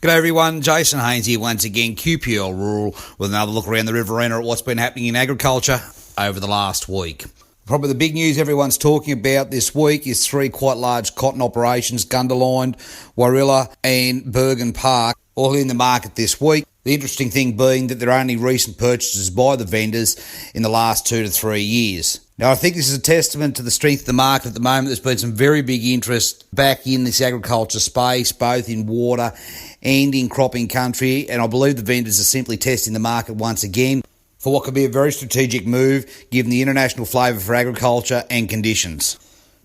G'day everyone, Jason Haines here once again, QPL Rural, with another look around the Riverina at what's been happening in agriculture over the last week. Probably the big news everyone's talking about this week is three quite large cotton operations, Gunderline, Warilla and Bergen Park, all in the market this week. The interesting thing being that there are only recent purchases by the vendors in the last 2 to 3 years. Now, I think this is a testament to the strength of the market at the moment. There's been some very big interest back in this agriculture space, both in water and in cropping country, and I believe the vendors are simply testing the market once again for what could be a very strategic move given the international flavour for agriculture and conditions.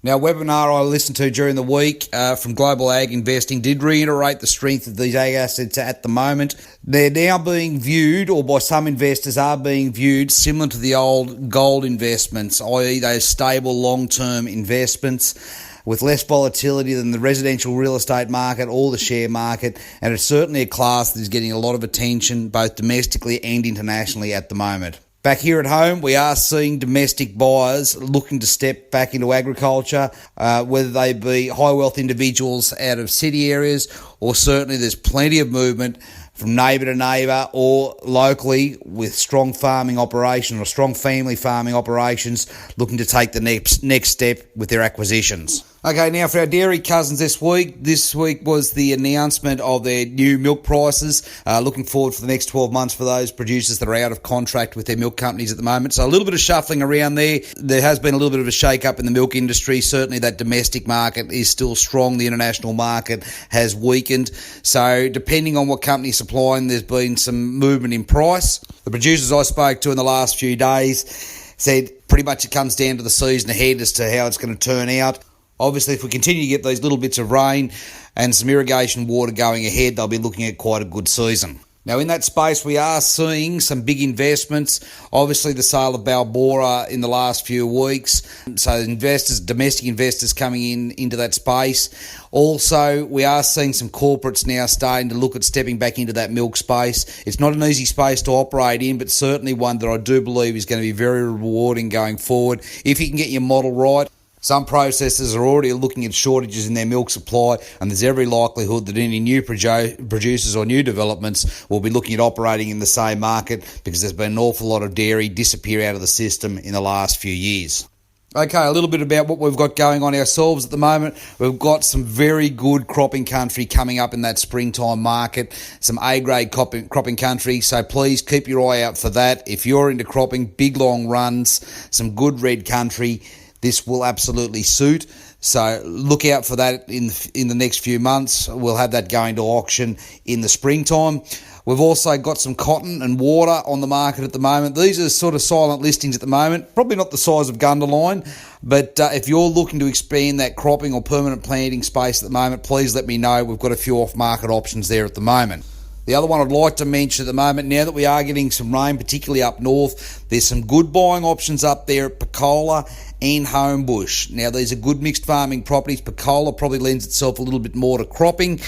Now, a webinar I listened to during the week from Global Ag Investing did reiterate the strength of these ag assets at the moment. They're now being viewed, or by some investors are being viewed, similar to the old gold investments, i.e. those stable long-term investments with less volatility than the residential real estate market or the share market, and it's certainly a class that is getting a lot of attention both domestically and internationally at the moment. Back here at home, we are seeing domestic buyers looking to step back into agriculture, whether they be high wealth individuals out of city areas, or certainly there's plenty of movement from neighbour to neighbour or locally with strong farming operations or strong family farming operations looking to take the next step with their acquisitions. Okay, now for our dairy cousins this week was the announcement of their new milk prices. Looking forward for the next 12 months for those producers that are out of contract with their milk companies at the moment. So a little bit of shuffling around there. There has been a little bit of a shake-up in the milk industry. Certainly that domestic market is still strong. The international market has weakened. So depending on what company is supplying, there's been some movement in price. The producers I spoke to in the last few days said pretty much it comes down to the season ahead as to how it's going to turn out. Obviously, if we continue to get those little bits of rain and some irrigation water going ahead, they'll be looking at quite a good season. Now, in that space, we are seeing some big investments. Obviously, the sale of Balbora in the last few weeks. So investors, domestic investors coming into that space. Also, we are seeing some corporates now starting to look at stepping back into that milk space. It's not an easy space to operate in, but certainly one that I do believe is going to be very rewarding going forward if you can get your model right. Some processors are already looking at shortages in their milk supply, and there's every likelihood that any new producers or new developments will be looking at operating in the same market because there's been an awful lot of dairy disappear out of the system in the last few years. Okay, a little bit about what we've got going on ourselves at the moment. We've got some very good cropping country coming up in that springtime market, some A-grade cropping country, so please keep your eye out for that. If you're into cropping, big long runs, some good red country, this will absolutely suit. So look out for that in the next few months. We'll have that going to auction in the springtime. We've also got some cotton and water on the market at the moment. These are sort of silent listings at the moment, probably not the size of Gunderline, but if you're looking to expand that cropping or permanent planting space at the moment, please let me know. We've got a few off-market options there at the moment. The other one I'd like to mention at the moment, now that we are getting some rain, particularly up north, there's some good buying options up there at Pecola and Homebush. Now, these are good mixed farming properties. Pecola probably lends itself a little bit more to cropping,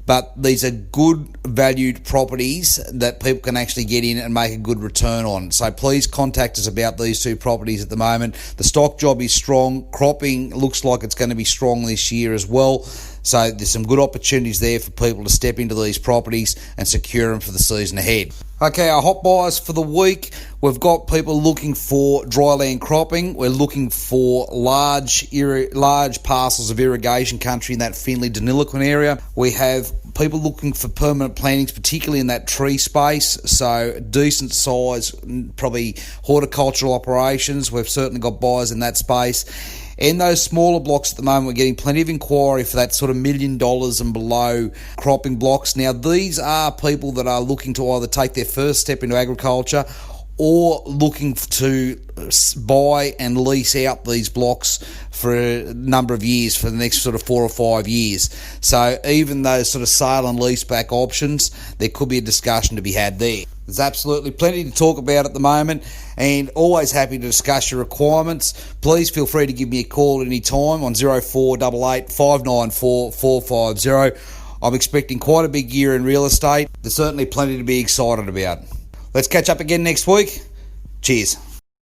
but these are good valued properties that people can actually get in and make a good return on. So please contact us about these two properties at the moment. The stock job is strong. Cropping looks like it's going to be strong this year as well. So there's some good opportunities there for people to step into these properties and secure them for the season ahead. Okay, our hot buys for the week. We've got people looking for dryland cropping. We're looking for large parcels of irrigation country in that Finley-Deniliquin area. We have people looking for permanent plantings, particularly in that tree space. So decent size, probably horticultural operations. We've certainly got buyers in that space. In those smaller blocks at the moment, we're getting plenty of inquiry for that sort of $1 million and below cropping blocks. Now, these are people that are looking to either take their first step into agriculture or looking to buy and lease out these blocks for a number of years, for the next sort of 4 or 5 years. So even those sort of sale and lease back options, there could be a discussion to be had there. There's absolutely plenty to talk about at the moment, and always happy to discuss your requirements. Please feel free to give me a call at any time on 0488 594 450. I'm expecting quite a big year in real estate. There's certainly plenty to be excited about. Let's catch up again next week. Cheers.